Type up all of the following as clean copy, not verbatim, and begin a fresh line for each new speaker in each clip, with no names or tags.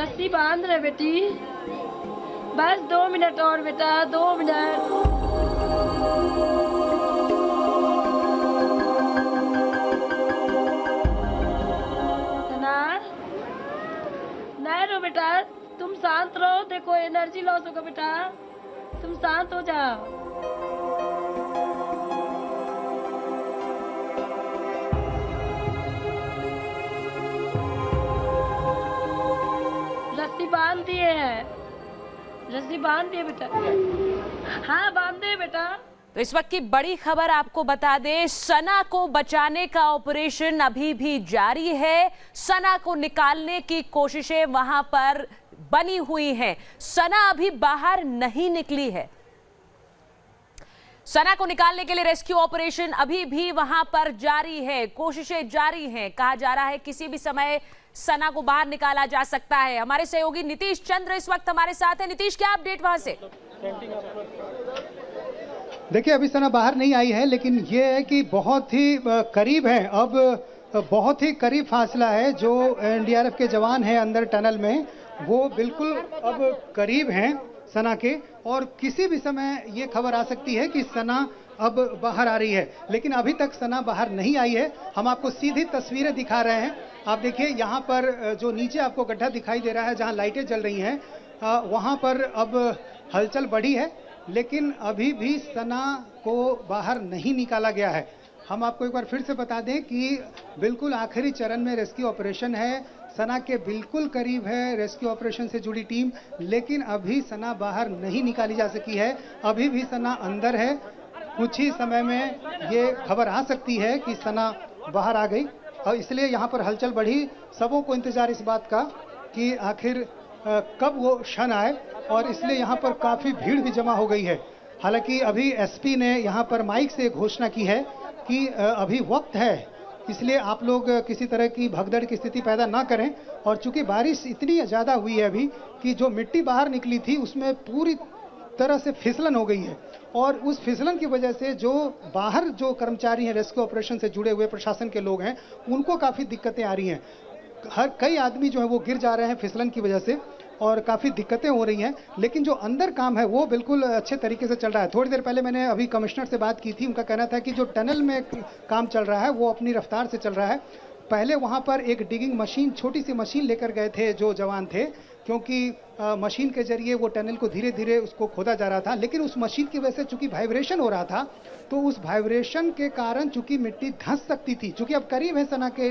रस्सी बांध रहे बेटी, बस 2 मिनट और बेटा, 2 मिनट। सना, नहीं रो बेटा, तुम शांत रहो, देखो एनर्जी लॉस होगा बेटा, तुम शांत हो जाओ। रस्सी बांध दिए हैं, रस्सी बांध दिए बेटा। हाँ बांध दिए बेटा।
तो इस वक्त की बड़ी खबर आपको बता दें, सना को बचाने का ऑपरेशन अभी भी जारी है। सना को निकालने की कोशिशें वहां पर बनी हुई हैं। सना अभी बाहर नहीं निकली है। सना को निकालने के लिए रेस्क्यू ऑपरेशन अभी भी वहां पर जारी है, कोशिशें जारी हैं। कहा जा रहा है किसी भी समय सना को बाहर निकाला जा सकता है। हमारे सहयोगी नीतीश चंद्र इस वक्त हमारे साथ है। नीतीश, क्या अपडेट वहां से?
देखिए, अभी सना बाहर नहीं आई है, लेकिन ये है कि बहुत ही करीब है। अब बहुत ही करीब फासला है। जो एनडीआरएफ के जवान हैं अंदर टनल में, वो बिल्कुल अब करीब हैं सना के, और किसी भी समय ये खबर आ सकती है कि सना अब बाहर आ रही है। लेकिन अभी तक सना बाहर नहीं आई है। हम आपको सीधी तस्वीरें दिखा रहे हैं। आप देखिए, यहाँ पर जो नीचे आपको गड्ढा दिखाई दे रहा है, जहाँ लाइटें जल रही हैं, वहाँ पर अब हलचल बढ़ी है, लेकिन अभी भी सना को बाहर नहीं निकाला गया है। हम आपको एक बार फिर से बता दें कि बिल्कुल आखिरी चरण में रेस्क्यू ऑपरेशन है। सना के बिल्कुल करीब है रेस्क्यू ऑपरेशन से जुड़ी टीम, लेकिन अभी सना बाहर नहीं निकाली जा सकी है। अभी भी सना अंदर है। कुछ ही समय में ये खबर आ सकती है कि सना बाहर आ गई, और इसलिए यहाँ पर हलचल बढ़ी। सबों को इंतजार इस बात का कि आखिर कब वो क्षण आए, और इसलिए यहाँ पर काफ़ी भीड़ भी जमा हो गई है। हालांकि अभी एसपी ने यहाँ पर माइक से घोषणा की है कि अभी वक्त है, इसलिए आप लोग किसी तरह की भगदड़ की स्थिति पैदा ना करें। और चूंकि बारिश इतनी ज़्यादा हुई है अभी कि जो मिट्टी बाहर निकली थी उसमें पूरी तरह से फिसलन हो गई है, और उस फिसलन की वजह से जो बाहर जो कर्मचारी हैं, रेस्क्यू ऑपरेशन से जुड़े हुए प्रशासन के लोग हैं, उनको काफ़ी दिक्कतें आ रही हैं। कई आदमी जो है वो गिर जा रहे हैं फिसलन की वजह से, और काफ़ी दिक्कतें हो रही हैं। लेकिन जो अंदर काम है वो बिल्कुल अच्छे तरीके से चल रहा है। थोड़ी देर पहले मैंने अभी कमिश्नर से बात की थी, उनका कहना था कि जो टनल में काम चल रहा है वो अपनी रफ्तार से चल रहा है। पहले वहाँ पर एक डिगिंग मशीन, छोटी सी मशीन लेकर गए थे जो जवान थे, क्योंकि मशीन के जरिए वो टनल को धीरे धीरे उसको खोदा जा रहा था। लेकिन उस मशीन की वजह से चूंकि वाइब्रेशन हो रहा था, तो उस वाइब्रेशन के कारण चूंकि मिट्टी धंस सकती थी। चूंकि अब करीब है सना के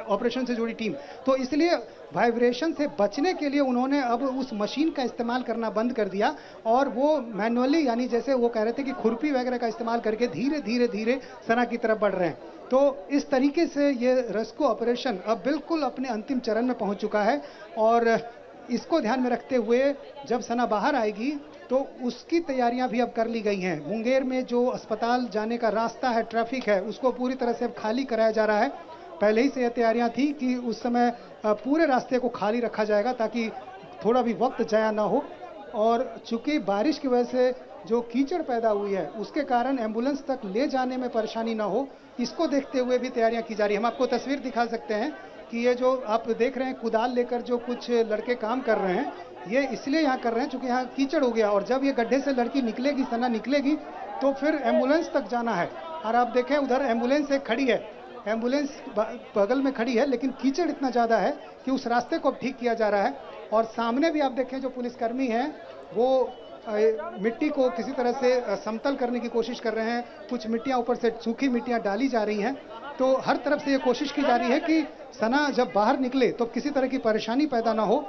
ऑपरेशन से जुड़ी टीम, तो इसलिए वाइब्रेशन से बचने के लिए उन्होंने अब उस मशीन का इस्तेमाल करना बंद कर दिया, और वो मैनुअली, यानी जैसे वो कह रहे थे कि खुरपी वगैरह का इस्तेमाल करके धीरे धीरे धीरे सना की तरफ बढ़ रहे हैं। तो इस तरीके से ये रेस्क्यू ऑपरेशन अब बिल्कुल अपने अंतिम चरण में पहुंच चुका है। और इसको ध्यान में रखते हुए जब सना बाहर आएगी तो उसकी तैयारियां भी अब कर ली गई हैं। मुंगेर में जो अस्पताल जाने का रास्ता है, ट्रैफिक है, उसको पूरी तरह से अब खाली कराया जा रहा है। पहले ही से यह तैयारियां थी कि उस समय पूरे रास्ते को खाली रखा जाएगा ताकि थोड़ा भी वक्त जाया ना हो। और चूंकि बारिश की वजह से जो कीचड़ पैदा हुई है उसके कारण एम्बुलेंस तक ले जाने में परेशानी ना हो, इसको देखते हुए भी तैयारियां की जा रही है। हम आपको तस्वीर दिखा सकते हैं कि ये जो आप देख रहे हैं कुदाल लेकर जो कुछ लड़के काम कर रहे हैं, ये इसलिए यहाँ कर रहे हैं चूंकि यहाँ कीचड़ हो गया, और जब ये गड्ढे से लड़की निकलेगी, सना निकलेगी, तो फिर एम्बुलेंस तक जाना है। और आप देखें उधर एम्बुलेंस एक खड़ी है, एम्बुलेंस बगल में खड़ी है, लेकिन कीचड़ इतना ज़्यादा है कि उस रास्ते को ठीक किया जा रहा है। और सामने भी आप देखें जो पुलिसकर्मी हैं वो मिट्टी को किसी तरह से समतल करने की कोशिश कर रहे हैं। कुछ मिट्टियां ऊपर से, सूखी मिट्टियां डाली जा रही हैं। तो हर तरफ से ये कोशिश की जा रही है कि सना जब बाहर निकले तो किसी तरह की परेशानी पैदा ना हो।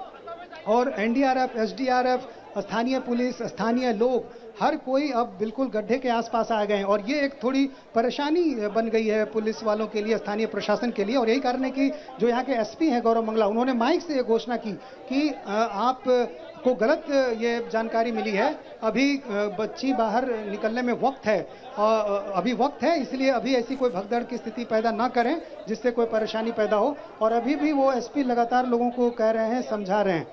और एनडीआरएफ, एसडीआरएफ, स्थानीय पुलिस, स्थानीय लोग, हर कोई अब बिल्कुल गड्ढे के आसपास आ गए हैं। और ये एक थोड़ी परेशानी बन गई है पुलिस वालों के लिए, स्थानीय प्रशासन के लिए। और यही कारण है कि जो यहाँ के एसपी हैं गौरव मंगला, उन्होंने माइक से ये घोषणा की कि आप को गलत ये जानकारी मिली है, अभी बच्ची बाहर निकलने में वक्त है, अभी वक्त है, इसलिए अभी ऐसी कोई भगदड़ की स्थिति पैदा ना करें जिससे कोई परेशानी पैदा हो। और अभी भी वो एसपी लगातार लोगों को कह रहे हैं, समझा रहे हैं।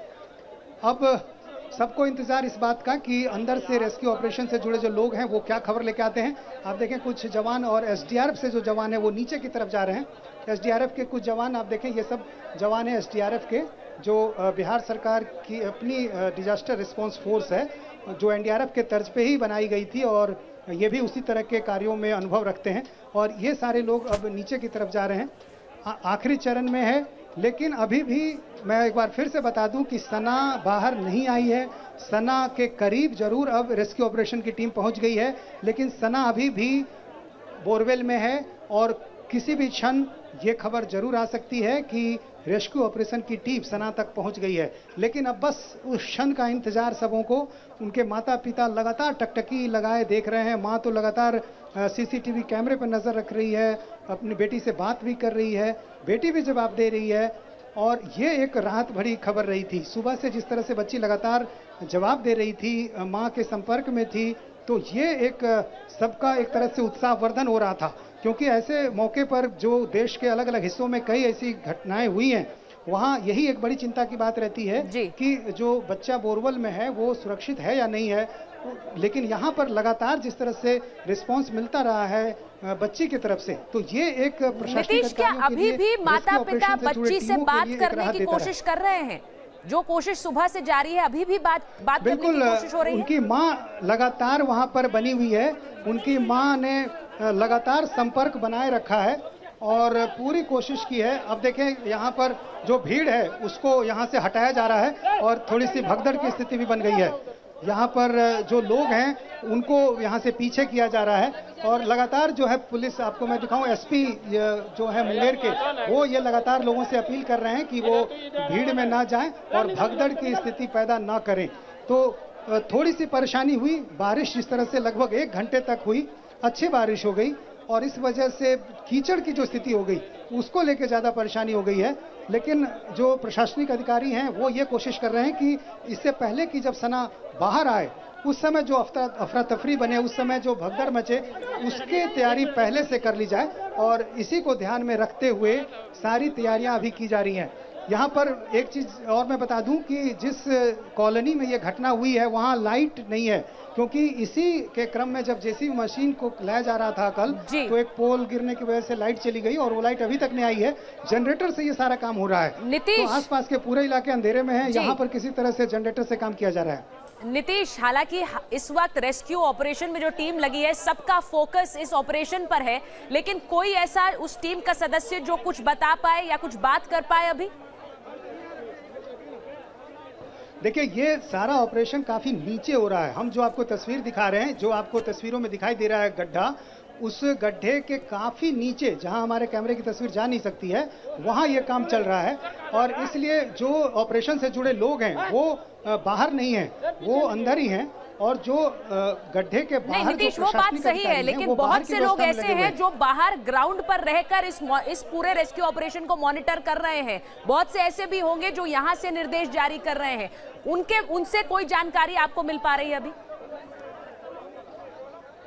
अब सबको इंतजार इस बात का कि अंदर से रेस्क्यू ऑपरेशन से जुड़े जो लोग हैं वो क्या खबर लेके आते हैं। आप देखें कुछ जवान और एसडीआरएफ से जो जवान है वो नीचे की तरफ जा रहे हैं। एसडीआरएफ के कुछ जवान आप देखें, ये सब जवान हैं एसडीआरएफ के, जो बिहार सरकार की अपनी डिजास्टर रिस्पांस फोर्स है, जो एनडीआरएफ के तर्ज पे ही बनाई गई थी और ये भी उसी तरह के कार्यों में अनुभव रखते हैं। और ये सारे लोग अब नीचे की तरफ जा रहे हैं, आखिरी चरण में है। लेकिन अभी भी मैं एक बार फिर से बता दूं कि सना बाहर नहीं आई है। सना के करीब जरूर अब रेस्क्यू ऑपरेशन की टीम पहुंच गई है, लेकिन सना अभी भी बोरवेल में है और किसी भी क्षण ये खबर जरूर आ सकती है कि रेस्क्यू ऑपरेशन की टीम सना तक पहुंच गई है। लेकिन अब बस उस क्षण का इंतजार सबों को। उनके माता पिता लगातार टकटकी लगाए देख रहे हैं। माँ तो लगातार सीसीटीवी कैमरे पर नजर रख रही है, अपनी बेटी से बात भी कर रही है, बेटी भी जवाब दे रही है। और ये एक राहत भरी खबर रही थी। सुबह से जिस तरह से बच्ची लगातार जवाब दे रही थी, माँ के संपर्क में थी, तो ये एक सबका एक तरह से उत्साहवर्धन हो रहा था। क्योंकि ऐसे मौके पर जो देश के अलग अलग हिस्सों में कई ऐसी घटनाएं हुई हैं, वहाँ यही एक बड़ी चिंता की बात रहती है कि जो बच्चा बोरवेल में है वो सुरक्षित है या नहीं है। लेकिन यहाँ पर लगातार जिस तरह से रिस्पांस मिलता रहा है बच्ची की तरफ से, तो ये एक प्रशासनिक
नीतीश, क्या अभी भी माता पिता बच्ची से बात करने की कोशिश कर रहे हैं? जो कोशिश सुबह से जारी है, अभी भी बात करने की कोशिश हो रही है?
उनकी माँ लगातार वहाँ पर बनी हुई है। उनकी माँ ने लगातार संपर्क बनाए रखा है और पूरी कोशिश की है। अब देखें यहाँ पर जो भीड़ है उसको यहाँ से हटाया जा रहा है और थोड़ी सी भगदड़ की स्थिति भी बन गई है। यहाँ पर जो लोग हैं उनको यहाँ से पीछे किया जा रहा है और लगातार जो है पुलिस, आपको मैं दिखाऊं, एसपी जो है मुंगेर के, वो ये लगातार लोगों से अपील कर रहे हैं कि वो भीड़ में ना जाएं और भगदड़ की स्थिति पैदा ना करें। तो थोड़ी सी परेशानी हुई। बारिश जिस तरह से लगभग 1 घंटे तक हुई, अच्छी बारिश हो गई और इस वजह से कीचड़ की जो स्थिति हो गई उसको लेके ज़्यादा परेशानी हो गई है। लेकिन जो प्रशासनिक अधिकारी हैं वो ये कोशिश कर रहे हैं कि इससे पहले कि जब सना बाहर आए उस समय जो अफरा तफरी बने, उस समय जो भगदड़ मचे, उसकी तैयारी पहले से कर ली जाए। और इसी को ध्यान में रखते हुए सारी तैयारियां अभी की जा रही हैं। यहाँ पर एक चीज़ और मैं बता दूं कि जिस कॉलोनी में ये घटना हुई है वहाँ लाइट नहीं है, क्योंकि इसी के क्रम में जब जेसीबी मशीन को लाया जा रहा था कल, तो एक पोल गिरने की वजह से लाइट चली गई और वो लाइट अभी तक नहीं आई है। जनरेटर से ये सारा काम हो रहा है।
नीतीश,
तो आसपास के पूरे इलाके अंधेरे में है, यहाँ पर किसी तरह से जनरेटर से काम किया जा रहा है।
नीतीश, हालांकि इस वक्त रेस्क्यू ऑपरेशन में जो टीम लगी है सबका फोकस इस ऑपरेशन पर है, लेकिन कोई ऐसा उस टीम का सदस्य जो कुछ बता पाए या कुछ बात कर पाए अभी?
देखिए, ये सारा ऑपरेशन काफी नीचे हो रहा है। हम जो आपको तस्वीर दिखा रहे हैं, जो आपको तस्वीरों में दिखाई दे रहा है गड्ढा, उस गड्ढे के काफी नीचे जहां हमारे कैमरे की तस्वीर जा नहीं सकती है, वहां ये काम चल रहा है। और इसलिए जो ऑपरेशन से जुड़े लोग हैं वो बाहर नहीं है, वो अंदर ही हैं। और जो गड्ढे के बाहर,
नीतीश, वो बात सही है, लेकिन बहुत से लोग ऐसे हैं जो बाहर ग्राउंड पर रहकर इस पूरे रेस्क्यू ऑपरेशन को मॉनिटर कर रहे हैं। बहुत से ऐसे भी होंगे जो यहां से निर्देश जारी कर रहे हैं। उनसे कोई जानकारी आपको मिल पा रही है अभी?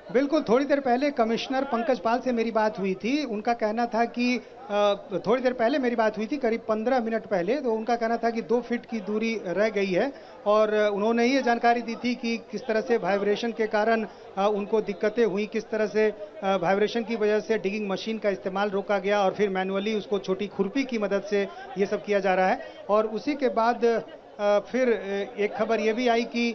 बिल्कुल, थोड़ी देर पहले कमिश्नर पंकज पाल से मेरी बात हुई थी। उनका कहना था कि थोड़ी देर पहले मेरी बात हुई थी, करीब 15 मिनट पहले, तो उनका कहना था कि 2 फीट की दूरी रह गई है। और उन्होंने ये जानकारी दी थी कि किस तरह से वाइब्रेशन के कारण उनको दिक्कतें हुई, किस तरह से वाइब्रेशन की वजह से डिगिंग मशीन का इस्तेमाल रोका गया और फिर मैनुअली उसको छोटी खुरपी की मदद से ये सब किया जा रहा है। और उसी के बाद फिर एक खबर ये भी आई कि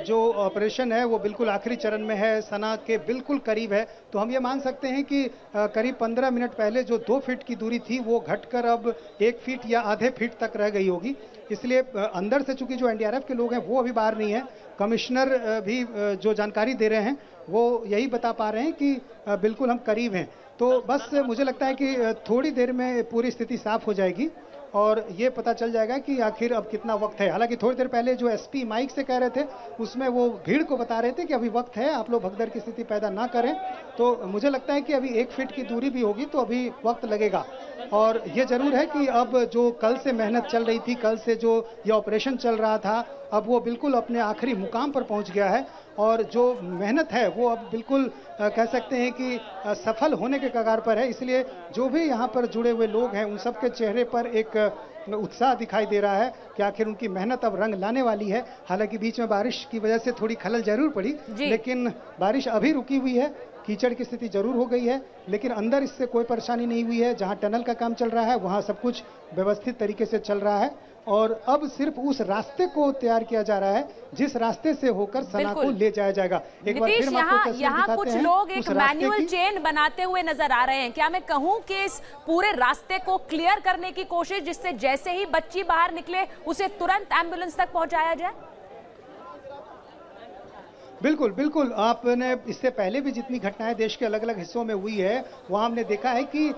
जो ऑपरेशन है वो बिल्कुल आखिरी चरण में है, सना के बिल्कुल करीब है। तो हम ये मान सकते हैं कि करीब 15 मिनट पहले जो 2 फीट की दूरी थी वो घटकर अब 1 फीट या आधे फीट तक रह गई होगी। इसलिए अंदर से चूंकि जो एनडीआरएफ के लोग हैं वो अभी बाहर नहीं है, कमिश्नर भी जो जानकारी दे रहे हैं वो यही बता पा रहे हैं कि बिल्कुल हम करीब हैं। तो बस मुझे लगता है कि थोड़ी देर में पूरी स्थिति साफ हो जाएगी और ये पता चल जाएगा कि आखिर अब कितना वक्त है। हालांकि थोड़ी देर पहले जो एसपी माइक से कह रहे थे उसमें वो भीड़ को बता रहे थे कि अभी वक्त है, आप लोग भगदड़ की स्थिति पैदा ना करें। तो मुझे लगता है कि अभी 1 फीट की दूरी भी होगी तो अभी वक्त लगेगा। और ये जरूर है कि अब जो कल से मेहनत चल रही थी, कल से जो ये ऑपरेशन चल रहा था, अब वो बिल्कुल अपने आखिरी मुकाम पर पहुंच गया है। और जो मेहनत है वो अब बिल्कुल कह सकते हैं कि सफल होने के कगार पर है। इसलिए जो भी यहाँ पर जुड़े हुए लोग हैं उन सबके चेहरे पर एक उत्साह दिखाई दे रहा है कि आखिर उनकी मेहनत अब रंग लाने वाली है। हालांकि बीच में बारिश की वजह से थोड़ी खलल जरूर पड़ी, लेकिन बारिश अभी रुकी हुई है। कीचड़ की स्थिति जरूर हो गई है, लेकिन अंदर इससे कोई परेशानी नहीं हुई है। जहां टनल का काम चल रहा है वहां सब कुछ व्यवस्थित तरीके से चल रहा है और अब सिर्फ उस रास्ते को तैयार किया जा रहा है जिस रास्ते से होकर सना को ले जाया जाएगा। एक बार फिर हम आपको तस्वीर
यहाँ
दिखाते
कुछ
हैं
लोग एक
उस रास्ते
मैनुअल
की।
चेन बनाते हुए नजर आ रहे हैं। क्या मैं कहूं कि इस पूरे रास्ते को क्लियर करने की कोशिश, जिससे जैसे ही बच्ची बाहर निकले उसे तुरंत एम्बुलेंस तक पहुंचाया जाए?
बिल्कुल बिल्कुल, आपने इससे पहले भी जितनी घटनाएं देश के अलग अलग हिस्सों में हुई है वहां हमने देखा है कि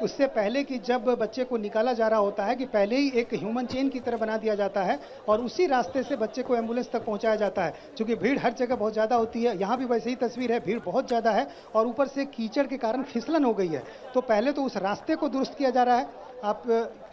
उससे पहले कि जब बच्चे को निकाला जा रहा होता है कि पहले ही एक ह्यूमन चेन की तरह बना दिया जाता है और उसी रास्ते से बच्चे को एम्बुलेंस तक पहुंचाया जाता है। क्योंकि भीड़ हर जगह बहुत ज़्यादा होती है, यहाँ भी वैसे ही तस्वीर है, भीड़ बहुत ज़्यादा है और ऊपर से कीचड़ के कारण फिसलन हो गई है। तो पहले तो उस रास्ते को दुरुस्त किया जा रहा है। आप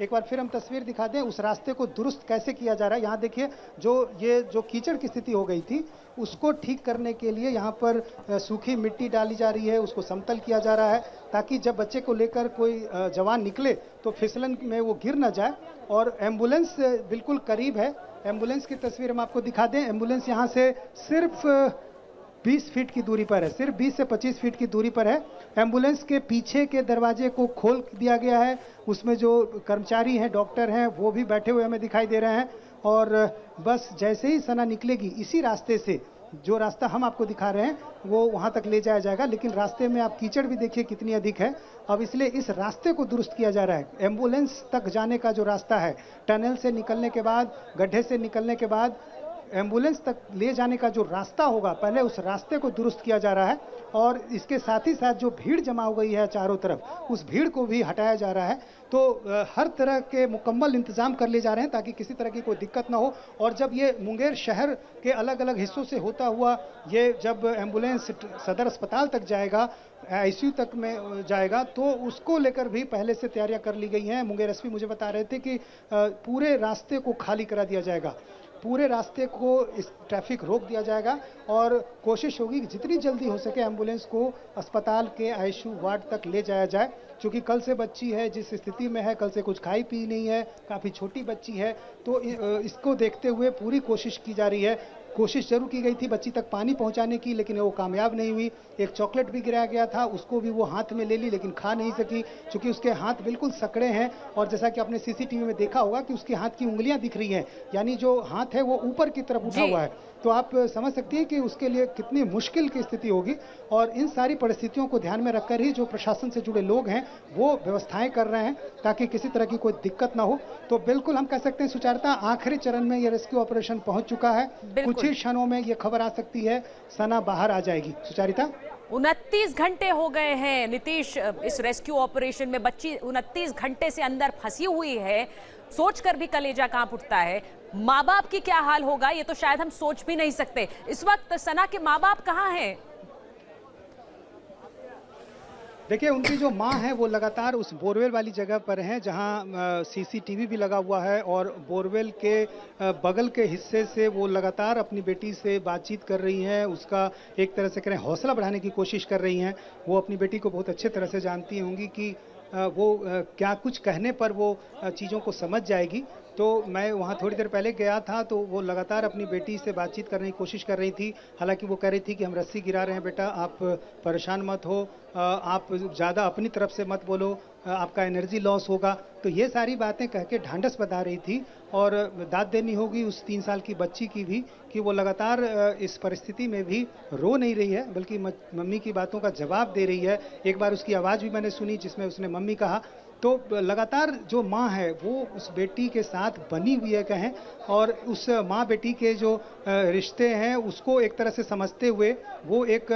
एक बार फिर हम तस्वीर दिखा दें उस रास्ते को दुरुस्त कैसे किया जा रहा है। यहाँ देखिए जो कीचड़ की स्थिति हो गई थी उसको ठीक करने के लिए यहाँ पर सूखी मिट्टी डाली जा रही है, उसको समतल किया जा रहा है ताकि जब बच्चे को लेकर कोई जवान निकले तो फिसलन में वो गिर ना जाए। और एम्बुलेंस बिल्कुल करीब है। एम्बुलेंस की तस्वीर हम आपको दिखा दें। एम्बुलेंस यहाँ से सिर्फ 20 फीट की दूरी पर है, सिर्फ 20 से 25 फीट की दूरी पर है। एम्बुलेंस के पीछे के दरवाजे को खोल दिया गया है, उसमें जो कर्मचारी हैं, डॉक्टर हैं, वो भी बैठे हुए हमें दिखाई दे रहे हैं। और बस जैसे ही सना निकलेगी इसी रास्ते से, जो रास्ता हम आपको दिखा रहे हैं वो वहां तक ले जाया जाएगा। लेकिन रास्ते में आप कीचड़ भी देखिए कितनी अधिक है। अब इसलिए इस रास्ते को दुरुस्त किया जा रहा है। एम्बुलेंस तक जाने का जो रास्ता है, टनल से निकलने के बाद, गड्ढे से निकलने के बाद एम्बुलेंस तक ले जाने का जो रास्ता होगा, पहले उस रास्ते को दुरुस्त किया जा रहा है। और इसके साथ ही साथ जो भीड़ जमा हो गई है चारों तरफ, उस भीड़ को भी हटाया जा रहा है। तो हर तरह के मुकम्मल इंतजाम कर लिए जा रहे हैं ताकि किसी तरह की कोई दिक्कत ना हो। और जब ये मुंगेर शहर के अलग अलग हिस्सों से होता हुआ ये जब एम्बुलेंस सदर अस्पताल तक जाएगा, आईसीयू तक में जाएगा, तो उसको लेकर भी पहले से तैयारियां कर ली गई हैं। मुंगेर एसपी मुझे बता रहे थे कि पूरे रास्ते को खाली करा दिया जाएगा, पूरे रास्ते को इस ट्रैफिक रोक दिया जाएगा और कोशिश होगी कि जितनी जल्दी हो सके एम्बुलेंस को अस्पताल के आईसीयू वार्ड तक ले जाया जाए। क्योंकि कल से बच्ची है, जिस स्थिति में है, कल से कुछ खाई पी नहीं है, काफ़ी छोटी बच्ची है। तो इसको देखते हुए पूरी कोशिश की जा रही है। कोशिश जरूर की गई थी बच्ची तक पानी पहुंचाने की, लेकिन वो कामयाब नहीं हुई। एक चॉकलेट भी गिराया गया था, उसको भी वो हाथ में ले ली लेकिन खा नहीं सकी, क्योंकि उसके हाथ बिल्कुल सकड़े हैं। और जैसा कि आपने सीसीटीवी में देखा होगा कि उसके हाथ की उंगलियां दिख रही हैं, यानी जो हाथ है वो ऊपर की तरफ उठा हुआ है। तो आप समझ सकती हैं कि उसके लिए कितनी मुश्किल की स्थिति होगी। और इन सारी परिस्थितियों को ध्यान में रखकर ही जो प्रशासन से जुड़े लोग हैं वो व्यवस्थाएं कर रहे हैं ताकि किसी तरह की कोई दिक्कत ना हो। तो बिल्कुल हम कह सकते हैं सुचारुता, आखिरी चरण में ये रेस्क्यू ऑपरेशन पहुंच चुका है। कुछ ही क्षणों में ये खबर आ सकती है, सना बाहर आ जाएगी। सुचारिता,
29 घंटे हो गए हैं नीतीश इस रेस्क्यू ऑपरेशन में। बच्ची 29 घंटे से अंदर फंसी हुई है, सोचकर भी कलेजा कांप उठता है। माँ बाप की क्या हाल होगा ये तो शायद हम सोच भी नहीं सकते। इस वक्त सना के माँ बाप कहाँ हैं?
देखिए, उनकी जो माँ है वो लगातार उस बोरवेल वाली जगह पर हैं जहां सीसीटीवी भी लगा हुआ है। और बोरवेल के बगल के हिस्से से वो लगातार अपनी बेटी से बातचीत कर रही हैं, उसका एक तरह से करें हौसला बढ़ाने की कोशिश कर रही हैं। वो अपनी बेटी को बहुत अच्छे तरह से जानती होंगी कि वो क्या कुछ कहने पर वो चीज़ों को समझ जाएगी। तो मैं वहाँ थोड़ी देर पहले गया था तो वो लगातार अपनी बेटी से बातचीत करने की कोशिश कर रही थी। हालांकि वो कह रही थी कि हम रस्सी गिरा रहे हैं बेटा, आप परेशान मत हो, आप ज़्यादा अपनी तरफ से मत बोलो, आपका एनर्जी लॉस होगा। तो ये सारी बातें कह के ढांढस बता रही थी। और दाद देनी होगी उस 3 साल की बच्ची की भी कि वो लगातार इस परिस्थिति में भी रो नहीं रही है, बल्कि मम्मी की बातों का जवाब दे रही है। एक बार उसकी आवाज़ भी मैंने सुनी जिसमें उसने मम्मी कहा। तो लगातार जो माँ है वो उस बेटी के साथ बनी हुई है कहें, और उस माँ बेटी के जो रिश्ते हैं उसको एक तरह से समझते हुए वो एक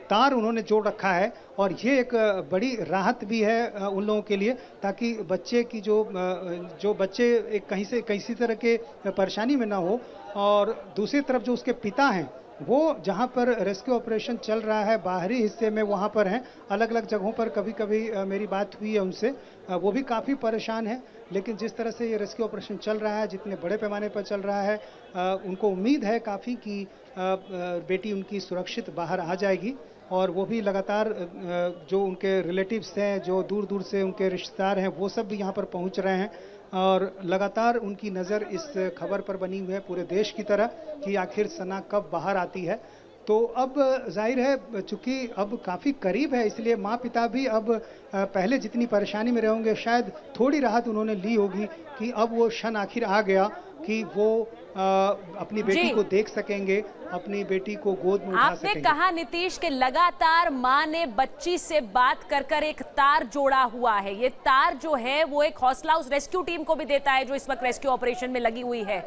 तार उन्होंने जोड़ रखा है। और ये एक बड़ी राहत भी है उन लोगों के लिए, ताकि बच्चे की जो बच्चे एक कहीं से किसी तरह के परेशानी में ना हो। और दूसरी तरफ जो उसके पिता हैं वो जहाँ पर रेस्क्यू ऑपरेशन चल रहा है बाहरी हिस्से में वहाँ पर हैं, अलग अलग जगहों पर कभी कभी मेरी बात हुई है उनसे, वो भी काफ़ी परेशान हैं। लेकिन जिस तरह से ये रेस्क्यू ऑपरेशन चल रहा है, जितने बड़े पैमाने पर चल रहा है, उनको उम्मीद है काफ़ी कि बेटी उनकी सुरक्षित बाहर आ जाएगी। और वो भी लगातार जो उनके रिलेटिव्स हैं, जो दूर दूर से उनके रिश्तेदार हैं, वो सब भी यहाँ पर पहुँच रहे हैं। और लगातार उनकी नज़र इस खबर पर बनी हुई है पूरे देश की तरह कि आखिर सना कब बाहर आती है। तो अब जाहिर है चूंकि अब काफ़ी करीब है, इसलिए माँ पिता भी अब पहले जितनी परेशानी में रहोगे शायद थोड़ी राहत उन्होंने ली होगी कि अब वो क्षण आखिर आ गया कि वो अपनी बेटी को देख सकेंगे, अपनी बेटी को गोद में उठा सकेंगे।
आपने कहा नीतीश के लगातार माँ ने बच्ची से बात कर कर एक तार जोड़ा हुआ है। ये तार जो है वो एक हौसला उस रेस्क्यू टीम को भी देता है जो इस वक्त रेस्क्यू ऑपरेशन में लगी हुई है।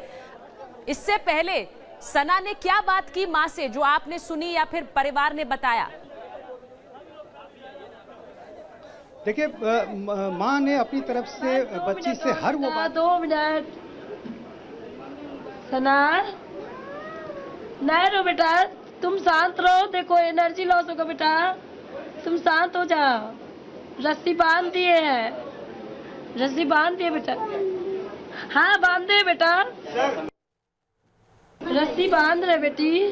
इससे पहले सना ने क्या बात की माँ से जो आपने सुनी या फिर परिवार ने बताया?
देखिए, माँ ने अपनी तरफ से बच्ची से हर वो बात।
2 मिनट सना, नहीं रो बेटा, तुम शांत रहो, देखो एनर्जी लॉस होगा बेटा, तुम शांत हो जाओ। रस्सी बांध दिए है, रस्सी बांध दिए बेटा। हाँ बांध दे बेटा, रस्सी बांध रहे बेटी,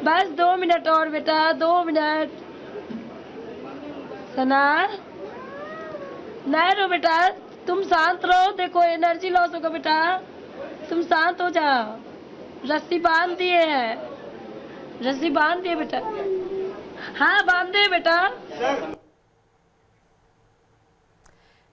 बस 2 मिनट और बेटा, 2 मिनट। सना, नहीं रो बेटा, तुम शांत रहो, देखो एनर्जी लॉस होगा बेटा, तुम शांत हो जाओ। रस्सी बांध दिए है, रस्सी बांध दिए बेटा। हाँ बांध दे बेटा।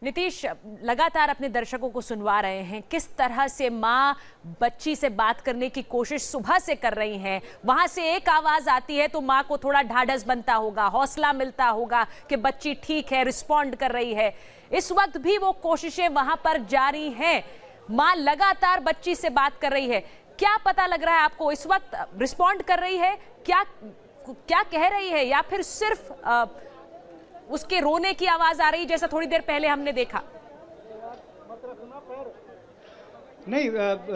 नीतीश लगातार अपने दर्शकों को सुनवा रहे हैं किस तरह से माँ बच्ची से बात करने की कोशिश सुबह से कर रही हैं। वहां से एक आवाज आती है तो माँ को थोड़ा ढाढ़स बनता होगा, हौसला मिलता होगा कि बच्ची ठीक है, रिस्पॉन्ड कर रही है। इस वक्त भी वो कोशिशें वहां पर जारी हैं। माँ लगातार बच्ची से बात कर रही है। क्या पता लग रहा है आपको, इस वक्त रिस्पॉन्ड कर रही है? क्या क्या कह रही है, या फिर सिर्फ उसके रोने की आवाज आ रही जैसा थोड़ी देर पहले हमने देखा?
नहीं,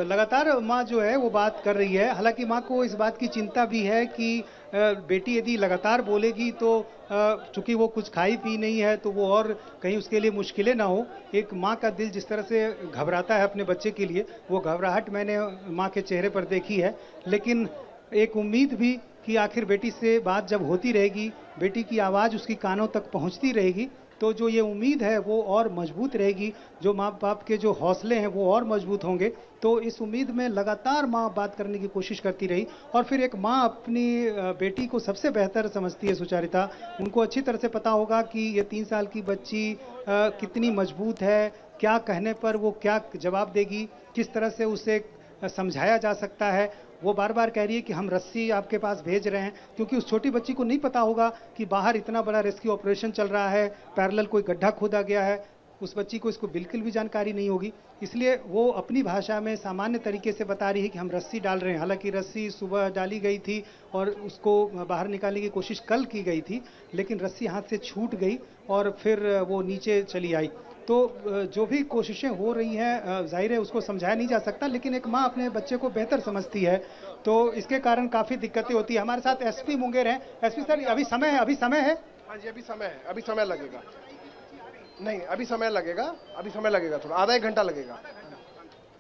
लगातार माँ जो है वो बात कर रही है। हालांकि माँ को इस बात की चिंता भी है कि बेटी यदि लगातार बोलेगी तो चूंकि वो कुछ खाई पी नहीं है तो वो और कहीं उसके लिए मुश्किलें ना हो। एक माँ का दिल जिस तरह से घबराता है अपने बच्चे के लिए, वो घबराहट मैंने माँ के चेहरे पर देखी है। लेकिन एक उम्मीद भी कि आखिर बेटी से बात जब होती रहेगी, बेटी की आवाज़ उसकी कानों तक पहुंचती रहेगी, तो जो ये उम्मीद है वो और मजबूत रहेगी, जो माँ बाप के जो हौसले हैं वो और मजबूत होंगे। तो इस उम्मीद में लगातार माँ बात करने की कोशिश करती रही। और फिर एक माँ अपनी बेटी को सबसे बेहतर समझती है सुचारिता। उनको अच्छी तरह से पता होगा कि ये 3 साल की बच्ची कितनी मजबूत है, क्या कहने पर वो क्या जवाब देगी, किस तरह से उसे समझाया जा सकता है। वो बार बार कह रही है कि हम रस्सी आपके पास भेज रहे हैं, क्योंकि उस छोटी बच्ची को नहीं पता होगा कि बाहर इतना बड़ा रेस्क्यू ऑपरेशन चल रहा है, पैरेलल कोई गड्ढा खोदा गया है। उस बच्ची को इसको बिल्कुल भी जानकारी नहीं होगी, इसलिए वो अपनी भाषा में सामान्य तरीके से बता रही है कि हम रस्सी डाल रहे हैं। हालांकि रस्सी सुबह डाली गई थी और उसको बाहर निकालने की कोशिश कल की गई थी, लेकिन रस्सी हाथ से छूट गई और फिर वो नीचे चली आई। तो जो भी कोशिशें हो रही हैं, जाहिर है उसको समझाया नहीं जा सकता, लेकिन एक माँ अपने बच्चे को बेहतर समझती है, तो इसके कारण काफ़ी दिक्कतें होती है। हमारे साथ एसपी मुंगेर हैं। एसपी सर, अभी समय है? अभी समय है?
हाँ जी, अभी समय है, अभी समय लगेगा। नहीं, अभी समय लगेगा, अभी समय लगेगा, थोड़ा आधा 1 घंटा लगेगा।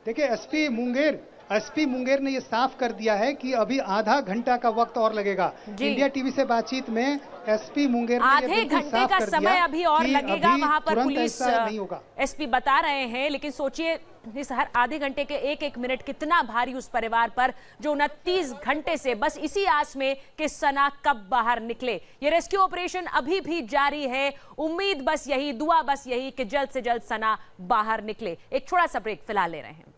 देखिए, एसपी मुंगेर ने ये साफ कर दिया है कि अभी आधा घंटा का वक्त और लगेगा। इंडिया टीवी से बातचीत में एसपी मुंगेर ने
आधे घंटे का समय अभी और लगेगा, वहां पर पुलिस
नहीं होगा,
एसपी बता रहे हैं। लेकिन सोचिए इस हर आधे घंटे के एक मिनट कितना भारी उस परिवार पर जो 29 घंटे से बस इसी आस में कि सना कब बाहर निकले। ये रेस्क्यू ऑपरेशन अभी भी जारी है। उम्मीद बस यही, दुआ बस यही कि जल्द से जल्द सना बाहर निकले। एक छोटा सा ब्रेक फिलहाल ले रहे हैं।